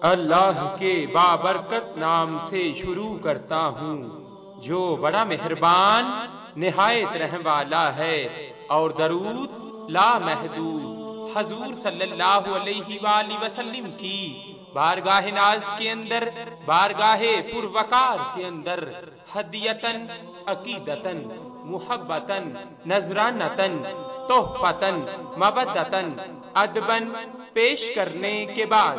اللہ کے بابرکت نام سے شروع کرتا ہوں جو بڑا مہربان نہایت رحم والا ہے، اور درود لا محدود حضور صلی اللہ علیہ وآلہ وسلم کی بارگاہ ناز کے اندر، بارگاہ پروقار کے اندر ہدیتن، عقیدتن، محبتن، نذرانتن، تحفتن، مودتن، ادبن پیش کرنے کے بعد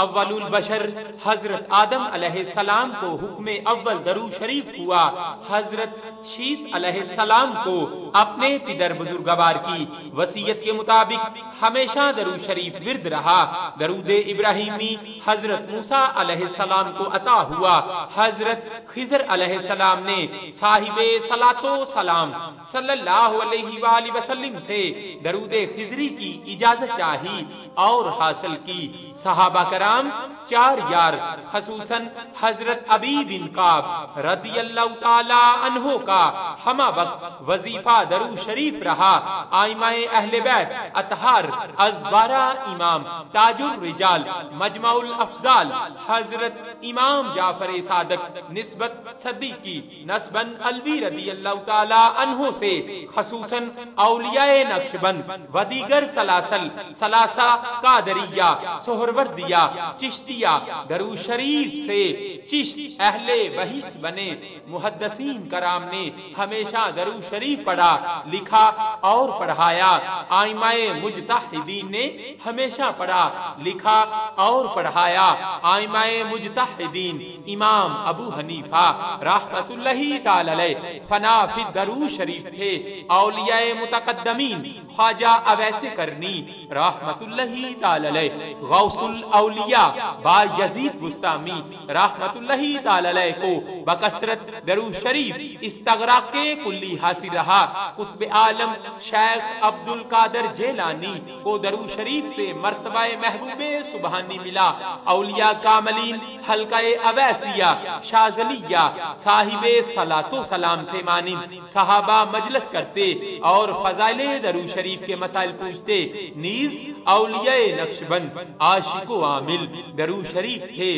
اول البشر حضرت آدم علیہ السلام کو حکم اول درود شریف ہوا۔ حضرت شیس علیہ السلام کو اپنے پدر بزرگوار کی وصیت کے مطابق ہمیشہ درود شریف ورد رہا۔ درود ابراہیمی حضرت موسیٰ علیہ السلام کو عطا ہوا۔ حضرت خضر علیہ السلام نے صاحب صلاۃ و سلام صلی اللہ علیہ وآلہ وسلم سے درود خضری کی اجازت چاہی اور حاصل کی۔ صحابہ کرام چار یار خصوصاً حضرت ابی بن کعب رضی اللہ تعالی عنہ کا ہمہ وقت وظیفہ درود شریف رہا۔ ائمہ اہل بیت اطہار از 12 امام تاج الرجال مجمع الافضال حضرت امام جعفر صادق نسبت صدیقی نسباً علوی رضی اللہ تعالی عنہ سے خصوصاً اولیاء نقشبند و دیگر سلاسل ثلاثہ قادریہ سہروردیہ چشتیہ درود شریف سے چشت اہل بہشت بنے محدثین کرام نے ہمیشہ درود شریف پڑھا، لکھا اور پڑھایا۔ ائمہ مجتہدین نے ہمیشہ پڑھا، لکھا اور پڑھایا۔ ائمہ مجتہدین امام ابو حنیفہ رحمۃ اللہ تعالی علیہ فنا فی درود شریف تھے۔ اولیاء متقدمین خواجہ اویس کرنی رحمۃ اللہ تعالی علیہ غوث الاولیاء بایزید بستامی رحمت اللہ تعالی علیہ کو بکثرت درود شریف استغراق کے کلی حاصل رہا۔ قطب عالم شیخ عبد القادر جیلانی کو درود شریف سے مرتبہ محبوب سبحانی ملا۔ اولیاء کاملین حلقہ اویسیہ شاذلیہ صاحب صلاۃ و سلام سے مانند صحابہ مجلس کرتے اور فضائل درود شریف کے مسائل پوچھتے، نیز اولیاء نقشبند عاشق و عامل درود شریف تھے۔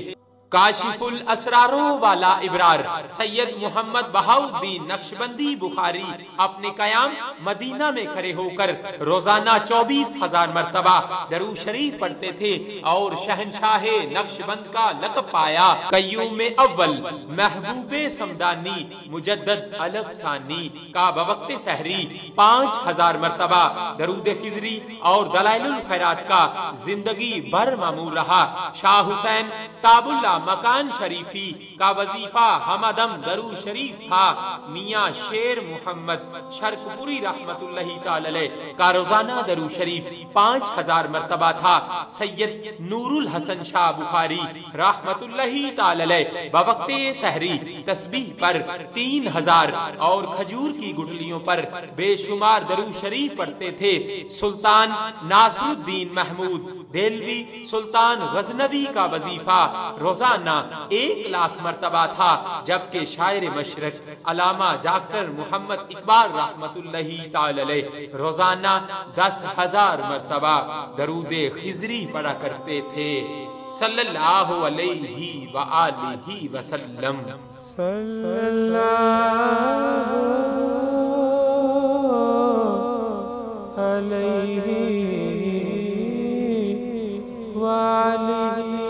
کاشف الاسرار والا ابرار سید محمد بہاؤالدین نقشبندی بخاری اپنے قیام مدینہ میں کھڑے ہو کر روزانہ 24,000 مرتبہ درود شریف پڑھتے تھے اور شہنشاہ نقشبند کا لقب پایا۔ قیوم اول محبوب سمدانی مجدد الف ثانی کا بوقت سحری 5,000 مرتبہ درود خضری اور دلائل الخیرات کا زندگی بھر معمول رہا۔ شاہ حسین تاب اللہ مکان شریفی کا وظیفہ ہمدم درود شریف تھا۔ میاں شیر محمد شرقپوری رحمت اللہ تعالی علیہ کا روزانہ درود شریف 5,000 مرتبہ تھا۔ سید نور الحسن شاہ بخاری رحمت اللہ تعالی علیہ بوقت سحری تسبیح پر 3,000 اور کھجور کی گٹھلیوں پر بے شمار درود شریف پڑھتے تھے۔ سلطان ناصر الدین محمود دہلوی سلطان غزنوی کا وظیفہ روزانہ 1,00,000 مرتبہ تھا، جبکہ شاعر مشرق علامہ ڈاکٹر محمد اقبال رحمت اللہ تعالی علیہ روزانہ 10,000 مرتبہ درود خضری پڑھا کرتے تھے صلی اللہ علیہ وآلہ وسلم۔ صلی اللہ علیہ وآلہ